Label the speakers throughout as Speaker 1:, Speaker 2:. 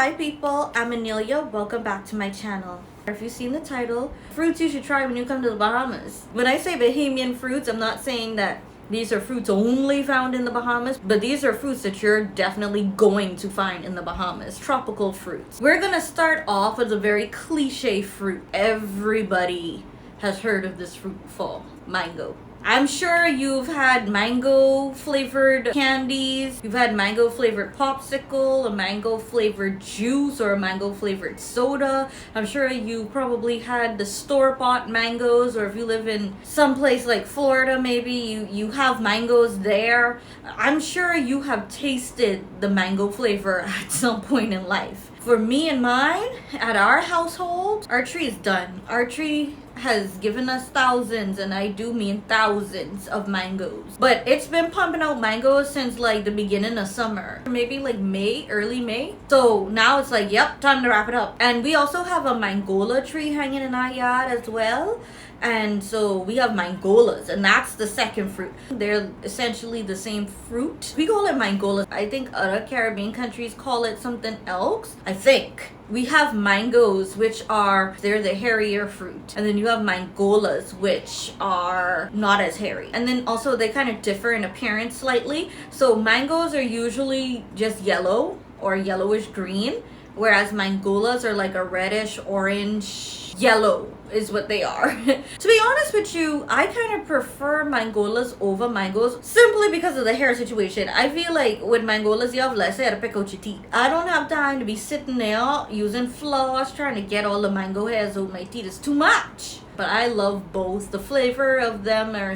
Speaker 1: Hi people, I'm Annelia. Welcome back to my channel. If you've seen the title, fruits you should try when you come to the Bahamas. When I say Bahamian fruits, I'm not saying that these are fruits only found in the Bahamas, but these are fruits that you're definitely going to find in the Bahamas. Tropical fruits. We're gonna start off with a very cliche fruit. Everybody has heard of this fruit before, mango. I'm sure you've had mango flavored candies, you've had mango flavored popsicle, a mango flavored juice, or a mango flavored soda. I'm sure you probably had the store-bought mangoes, or if you live in some place like Florida, maybe you have mangoes there. I'm sure you have tasted the mango flavor at some point in life. For me and mine, at our household, our tree is done. Our tree has given us thousands, and I do mean thousands of mangoes. But it's been pumping out mangoes since like the beginning of summer. Maybe like May, early May. So now it's like, yep, time to wrap it up. And we also have a mangola tree hanging in our yard as well. And so we have mangolas, and that's the second fruit. They're essentially the same fruit. We call it mangolas. I think other Caribbean countries call it something else. I think. We have mangoes, which they're the hairier fruit. And then you have mangolas, which are not as hairy. And then also they kind of differ in appearance slightly. So mangoes are usually just yellow or yellowish green, whereas mangolas are like a reddish orange yellow is what they are. To be honest with you, I kind of prefer mangolas over mangoes simply because of the hair situation. I feel like with mangolas you have less hair to pick out your teeth. I don't have time to be sitting there using floss trying to get all the mango hairs out my teeth. It's too much. But I love both. The flavor of them are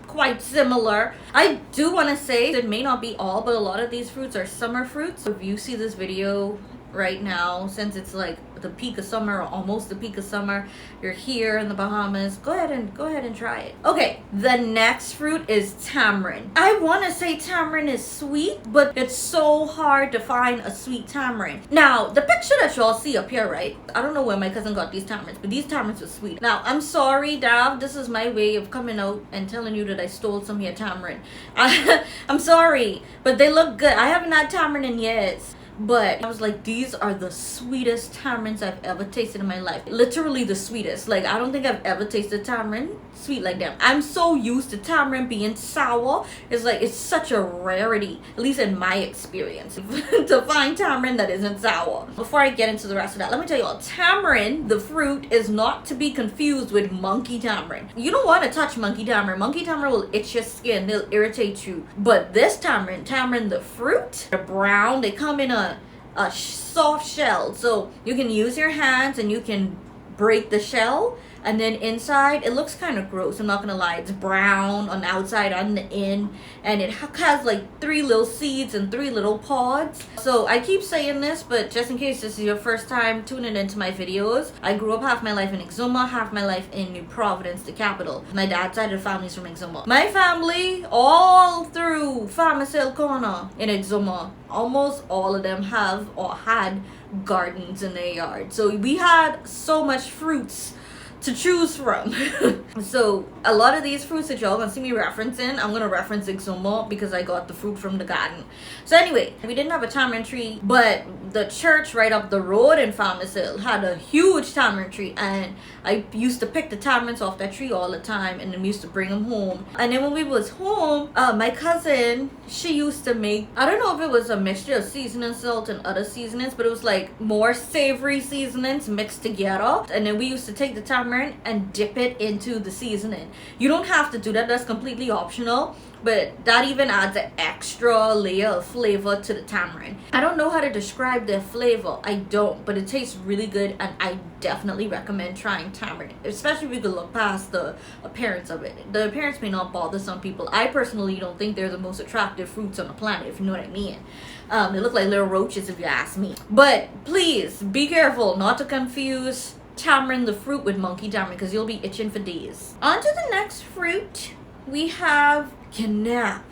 Speaker 1: quite similar. I do want to say it may not be all, but a lot of these fruits are summer fruits. If you see this video right now, since it's like the peak of summer or almost the peak of summer, you're here in the Bahamas, go ahead and try it. Okay, the next fruit is tamarind. I want to say tamarind is sweet, but it's so hard to find a sweet tamarind. Now the picture that y'all see up here, right, I don't know where my cousin got these tamarinds, but these tamarinds are sweet. Now I'm sorry, Dav, this is my way of coming out and telling you that I stole some of your tamarind. I'm sorry, but they look good. I haven't had tamarind in years, but I was like, these are the sweetest tamarinds I've ever tasted in my life. Literally the sweetest. Like, I don't think I've ever tasted tamarind sweet like them. I'm so used to tamarind being sour. It's like, it's such a rarity, at least in my experience, to find tamarind that isn't sour. Before I get into the rest of that, let me tell you all, tamarind, the fruit, is not to be confused with monkey tamarind. You don't want to touch monkey tamarind. Monkey tamarind will itch your skin. They'll irritate you. But this tamarind, the fruit, they're brown. They come in a soft shell, so you can use your hands and you can break the shell, and then inside it looks kind of gross, I'm not gonna lie. It's brown on the outside, on the in, and it has like 3 little seeds and 3 little pods. So I keep saying this, but just in case this is your first time tuning into my videos, I grew up half my life in Exuma, half my life in New Providence, the capital. My dad's side of the family's from Exuma. My family, all through Farmers Hill Corner in Exuma, almost all of them have or had gardens in their yard. So we had so much fruits to choose from. So a lot of these fruits that y'all gonna see me referencing, I'm gonna reference Exuma because I got the fruit from the garden. So anyway, we didn't have a tamarind tree, but the church right up the road in Farmers Hill had a huge tamarind tree, and I used to pick the tamarinds off that tree all the time, and then we used to bring them home. And then when we was home, my cousin, she used to make, I don't know if it was a mixture of seasoning salt and other seasonings, but it was like more savory seasonings mixed together. And then we used to take the tamarind and dip it into the seasoning. You don't have to do that, that's completely optional, but that even adds an extra layer of flavor to the tamarind. I don't know how to describe their flavor, I don't, but it tastes really good, and I definitely recommend trying tamarind, especially if you can look past the appearance of it. The appearance may not bother some people. I personally don't think they're the most attractive fruits on the planet, if you know what I mean. They look like little roaches if you ask me. But please be careful not to confuse tamarind the fruit with monkey tamarind, because you'll be itching for days. On to the next fruit. We have ganap.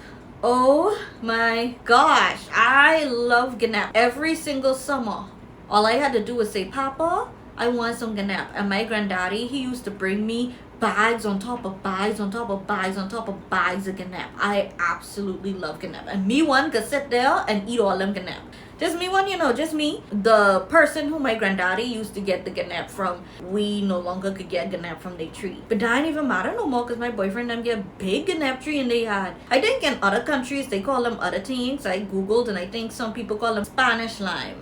Speaker 1: Oh my gosh, I love ganap. Every single summer, all I had to do was say, Papa, I want some ganap. And my granddaddy, he used to bring me bags on top of bags on top of bags on top of bags of ganap. I absolutely love ganap. And me one could sit there and eat all them ganap. Just me one, you know, just me. The person who my granddaddy used to get the ganap from, we no longer could get ganap from their tree. But that ain't even matter no more because my boyfriend them get big ganap tree and they had. I think in other countries they call them other things. I googled and I think some people call them Spanish lime.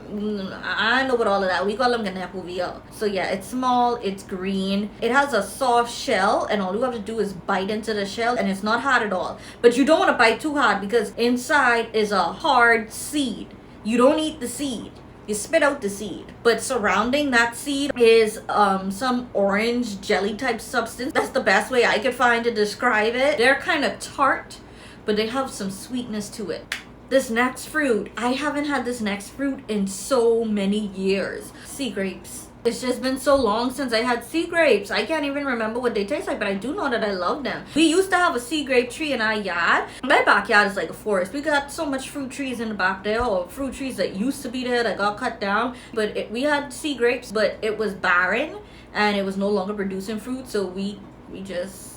Speaker 1: I know about all of that. We call them ganap over here. So yeah, it's small, it's green. It has a soft shell and all you have to do is bite into the shell and it's not hard at all. But you don't want to bite too hard because inside is a hard seed. You don't eat the seed, you spit out the seed, but surrounding that seed is some orange jelly type substance. That's the best way I could find to describe it. They're kind of tart, but they have some sweetness to it. This next fruit, I haven't had this next fruit in so many years. Sea grapes. It's just been so long since I had sea grapes. I can't even remember what they taste like, but I do know that I love them. We used to have a sea grape tree in our yard. My backyard is like a forest. We got so much fruit trees in the back there, or fruit trees that used to be there that got cut down. But we had sea grapes, but it was barren and it was no longer producing fruit. So we just...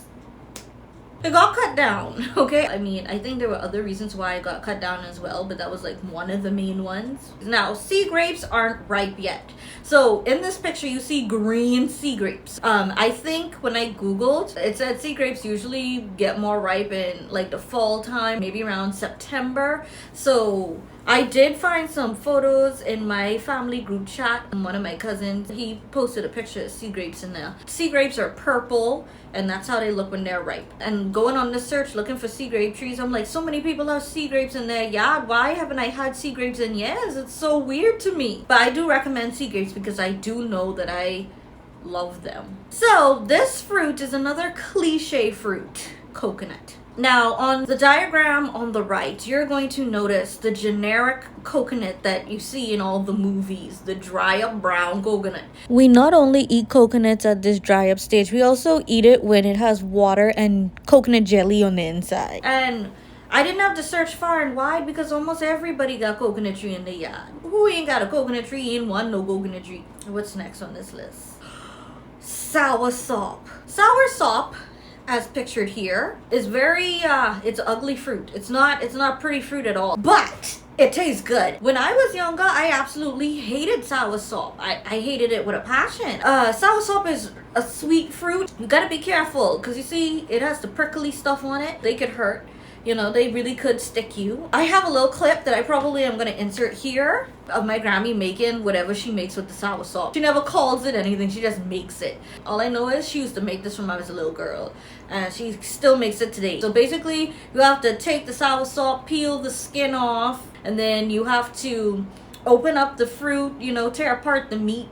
Speaker 1: It got cut down, okay? I mean, I think there were other reasons why it got cut down as well, but that was like one of the main ones. Now, sea grapes aren't ripe yet. So in this picture, you see green sea grapes. I think when I Googled, it said sea grapes usually get more ripe in like the fall time, maybe around September. So I did find some photos in my family group chat. One of my cousins, he posted a picture of sea grapes in there. Sea grapes are purple, and that's how they look when they're ripe. And going on the search looking for sea grape trees, I'm like, so many people have sea grapes in their yard. Why haven't I had sea grapes in years? It's so weird to me. But I do recommend sea grapes because I do know that I love them. So this fruit is another cliche fruit, coconut. Now, on the diagram on the right, you're going to notice the generic coconut that you see in all the movies, the dry up brown coconut. We not only eat coconuts at this dry up stage, we also eat it when it has water and coconut jelly on the inside. And I didn't have to search far and wide because almost everybody got coconut tree in the yard. Who ain't got a coconut tree? Ain't one no coconut tree. What's next on this list? Sour sop. Sour sop, as pictured here, is very it's ugly fruit. It's not pretty fruit at all, but it tastes good. When I was younger, I absolutely hated sour sop. I hated it with a passion. Sour sop is a sweet fruit. You gotta be careful because you see it has the prickly stuff on it. They could hurt. You know, they really could stick you. I have a little clip that I probably am going to insert here of my Grammy making whatever she makes with the sour sop. She never calls it anything. She just makes it. All I know is she used to make this when I was a little girl. And she still makes it today. So basically, you have to take the sour sop, peel the skin off, and then you have to open up the fruit, you know, tear apart the meat,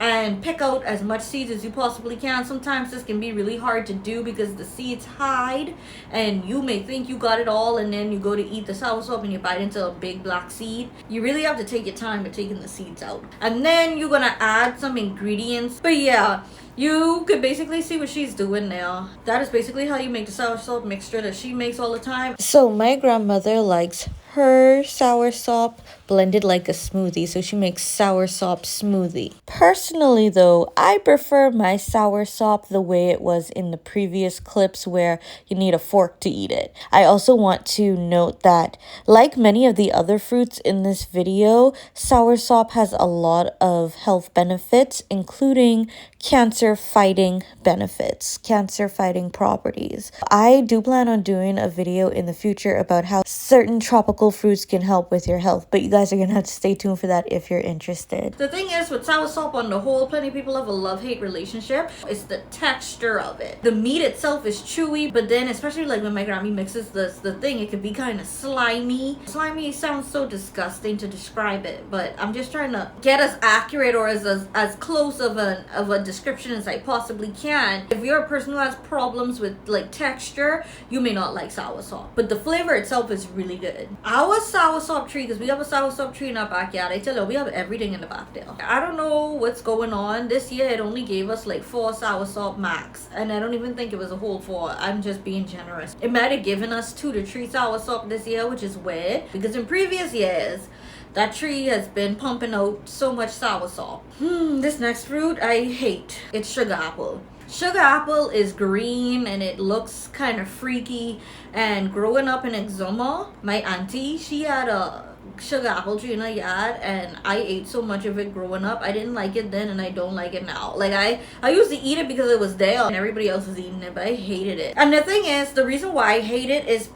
Speaker 1: and pick out as much seeds as you possibly can. Sometimes this can be really hard to do because the seeds hide and you may think you got it all, and then you go to eat the sour sop and you bite into a big black seed. You really have to take your time with taking the seeds out. And then you're gonna add some ingredients. But yeah, you could basically see what she's doing now. That is basically how you make the sour sop mixture that she makes all the time. So my grandmother likes her sour sop blended like a smoothie, so she makes sour sop smoothie. Personally though, I prefer my sour sop the way it was in the previous clips where you need a fork to eat it. I also want to note that like many of the other fruits in this video, sour sop has a lot of health benefits, including cancer fighting benefits, cancer fighting properties. I do plan on doing a video in the future about how certain tropical fruits can help with your health, but you guys are gonna have to stay tuned for that if you're interested. The thing is with sour sop on the whole, plenty of people have a love-hate relationship. It's the texture of it. The meat itself is chewy, but then especially like when my grandma mixes the thing, it could be kind of slimy. Slimy sounds so disgusting to describe it, but I'm just trying to get as accurate or as close of a description as I possibly can. If you're a person who has problems with like texture, you may not like sour sop, but the flavor itself is really good. Our sour sop tree, because we have a sour sop tree in our backyard, I tell you, we have everything in the back there. I don't know what's going on. This year it only gave us like 4 sour sop max, and I don't even think it was a whole 4. I'm just being generous. It might have given us 2 to 3 sour sop this year, which is weird because in previous years that tree has been pumping out so much sour sop. This next fruit I hate. It's sugar apple. Sugar apple is green and it looks kind of freaky, and growing up in Exuma, my auntie, she had a sugar apple tree in our yard, and I ate so much of it growing up. I didn't like it then, and I don't like it now. Like I used to eat it because it was there and everybody else was eating it, but I hated it. And the thing is, the reason why I hate it is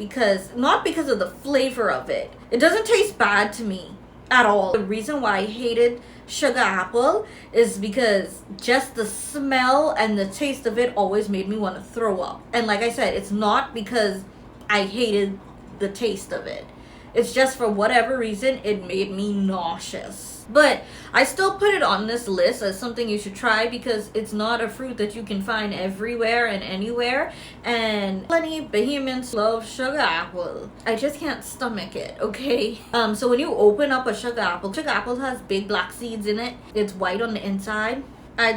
Speaker 1: not because of the flavor of it. It doesn't taste bad to me at all. The reason why I hated sugar apple is because just the smell and the taste of it always made me want to throw up. And like I said, it's not because I hated the taste of it. It's just for whatever reason it made me nauseous. But I still put it on this list as something you should try because it's not a fruit that you can find everywhere and anywhere. And plenty of Bahamians love sugar apple. I just can't stomach it, okay? So when you open up a sugar apple has big black seeds in it. It's white on the inside. I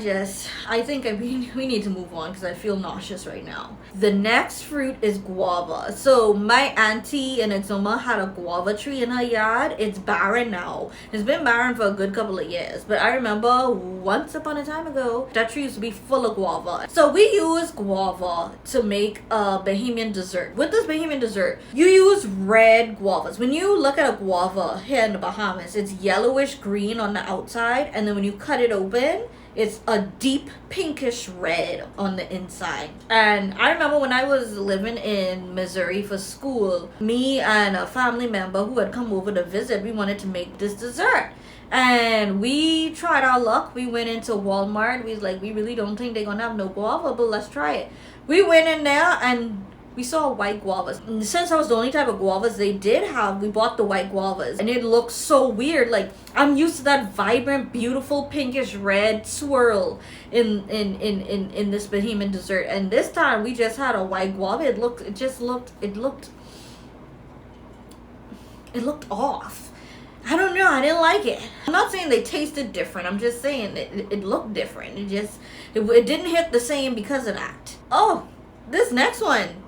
Speaker 1: think we need to move on because I feel nauseous right now. The next fruit is guava. So my auntie in Exuma had a guava tree in her yard. It's barren now. It's been barren for a good couple of years. But I remember once upon a time ago, that tree used to be full of guava. So we use guava to make a Bahamian dessert. With this Bahamian dessert, you use red guavas. When you look at a guava here in the Bahamas, it's yellowish green on the outside. And then when you cut it open, it's a deep pinkish red on the inside. And I remember when I was living in Missouri for school, me and a family member who had come over to visit, we wanted to make this dessert. And we tried our luck. We went into Walmart. We was like, we really don't think they're gonna have no guava, but let's try it. We went in there and we saw white guavas. And since that was the only type of guavas they did have, we bought the white guavas. And it looked so weird. Like, I'm used to that vibrant, beautiful, pinkish red swirl in this Bahamian dessert. And this time, we just had a white guava. It looked off. I don't know. I didn't like it. I'm not saying they tasted different. I'm just saying it looked different. It didn't hit the same because of that. Oh, this next one.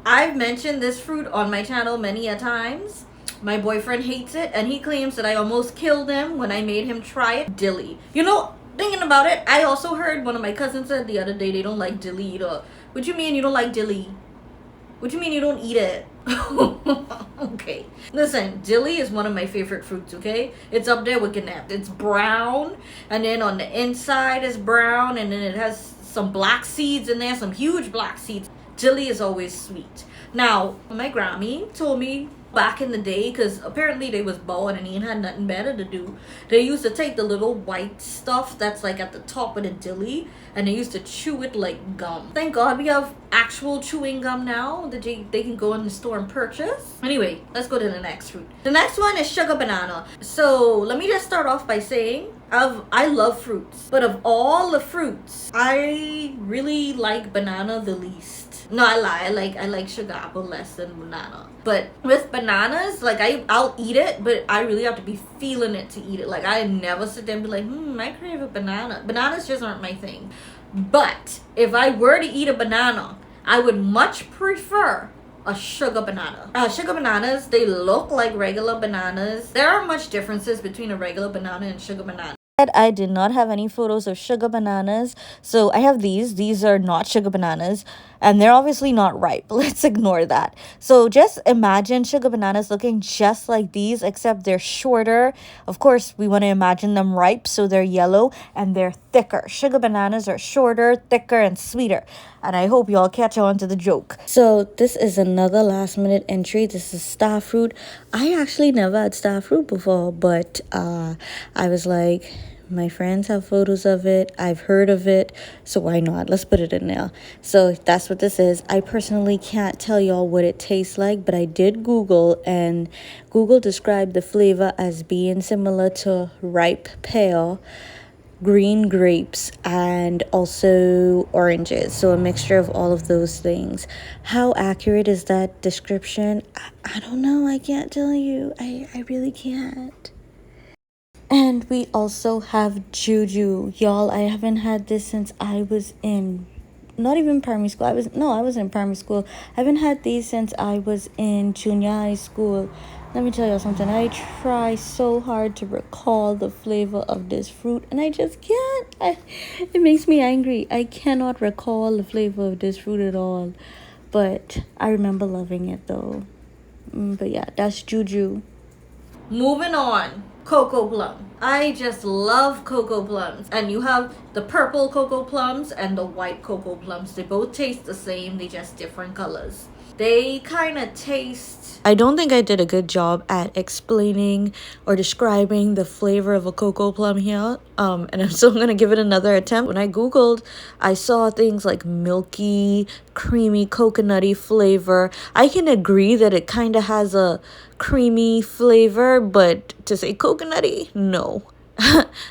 Speaker 1: I've mentioned this fruit on my channel many a times. My boyfriend hates it, and he claims that I almost killed him when I made him try it. Dilly. You know, thinking about it, I also heard one of my cousins said the other day they don't like dilly either. What you mean you don't like dilly? What you mean you don't eat it? Okay. Listen, dilly is one of my favorite fruits, okay? It's up there with ganap. It's brown, and then on the inside is brown, and then it has some black seeds in there, some huge black seeds. Dilly is always sweet. Now, my Grammy told me back in the day, because apparently they was bored and he had nothing better to do, they used to take the little white stuff that's like at the top of the dilly and they used to chew it like gum. Thank God we have actual chewing gum now that they can go in the store and purchase. Anyway, let's go to the next fruit. The next one is sugar banana. So let me just start off by saying I love fruits, but of all the fruits, I really like banana the least. No, I lie. I like sugar apple less than banana. But with bananas, like I'll eat it, but I really have to be feeling it to eat it. Like I never sit there and be like, I crave a banana. Bananas just aren't my thing. But if I were to eat a banana, I would much prefer a sugar banana. Sugar bananas, they look like regular bananas. There aren't much differences between a regular banana and sugar banana. I did not have any photos of sugar bananas, so I have these are not sugar bananas, and they're obviously not ripe. Let's ignore that. So just imagine sugar bananas looking just like these, except they're shorter. Of course, we want to imagine them ripe, so they're yellow and they're thicker. Sugar bananas are shorter, thicker, and sweeter, and I hope y'all catch on to the joke. So this is another last minute entry. This is star fruit. I actually never had star fruit before, but I was like, my friends have photos of it. I've heard of it. So why not? Let's put it in there. So that's what this is. I personally can't tell y'all what it tastes like, but I did Google, and Google described the flavor as being similar to ripe pear, green grapes, and also oranges. So a mixture of all of those things. How accurate is that description? I don't know. I can't tell you. I really can't. And we also have juju. Y'all, I haven't had this since I was in, not even primary school. I was in primary school. I haven't had these since I was in junior high school. Let me tell you something. I try so hard to recall the flavor of this fruit, and I just can't. It makes me angry. I cannot recall the flavor of this fruit at all. But I remember loving it, though. But yeah, that's juju. Moving on, cocoa plum. I just love cocoa plums. And you have the purple cocoa plums and the white cocoa plums. They both taste the same, they just different colors. They kind of taste... I don't think I did a good job at explaining or describing the flavor of a cocoa plum here. And I'm still gonna give it another attempt. When I googled, I saw things like milky, creamy, coconutty flavor. I can agree that it kind of has a creamy flavor, but to say coconutty, no.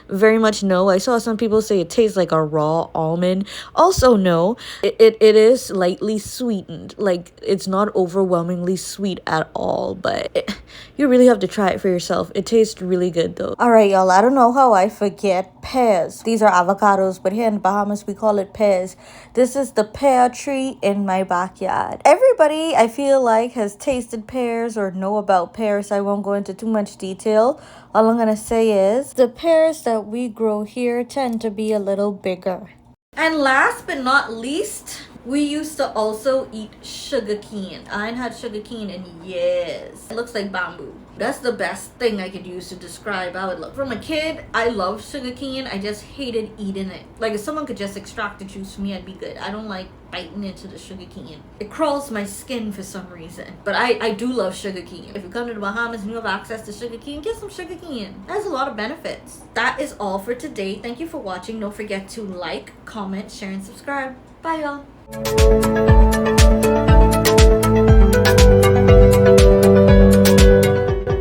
Speaker 1: Very much no. I saw some people say it tastes like a raw almond. Also no. It is lightly sweetened. Like, it's not overwhelmingly sweet at all, but you really have to try it for yourself. It tastes really good though. Alright y'all, I don't know how I forget pears. These are avocados, but here in Bahamas we call it pears. This is the pear tree in my backyard. Everybody, I feel like, has tasted pears or know about pears. I won't go into too much detail. All I'm gonna say is the pears that we grow here tend to be a little bigger. And last but not least, we used to also eat sugarcane. I ain't had sugarcane in years. It looks like bamboo. That's the best thing I could use to describe how it looked. From a kid, I loved sugarcane. I just hated eating it. Like, if someone could just extract the juice for me, I'd be good. I don't like biting into the sugarcane. It crawls my skin for some reason. But I do love sugarcane. If you come to the Bahamas and you have access to sugarcane, get some sugarcane. It has a lot of benefits. That is all for today. Thank you for watching. Don't forget to like, comment, share, and subscribe. Bye, y'all.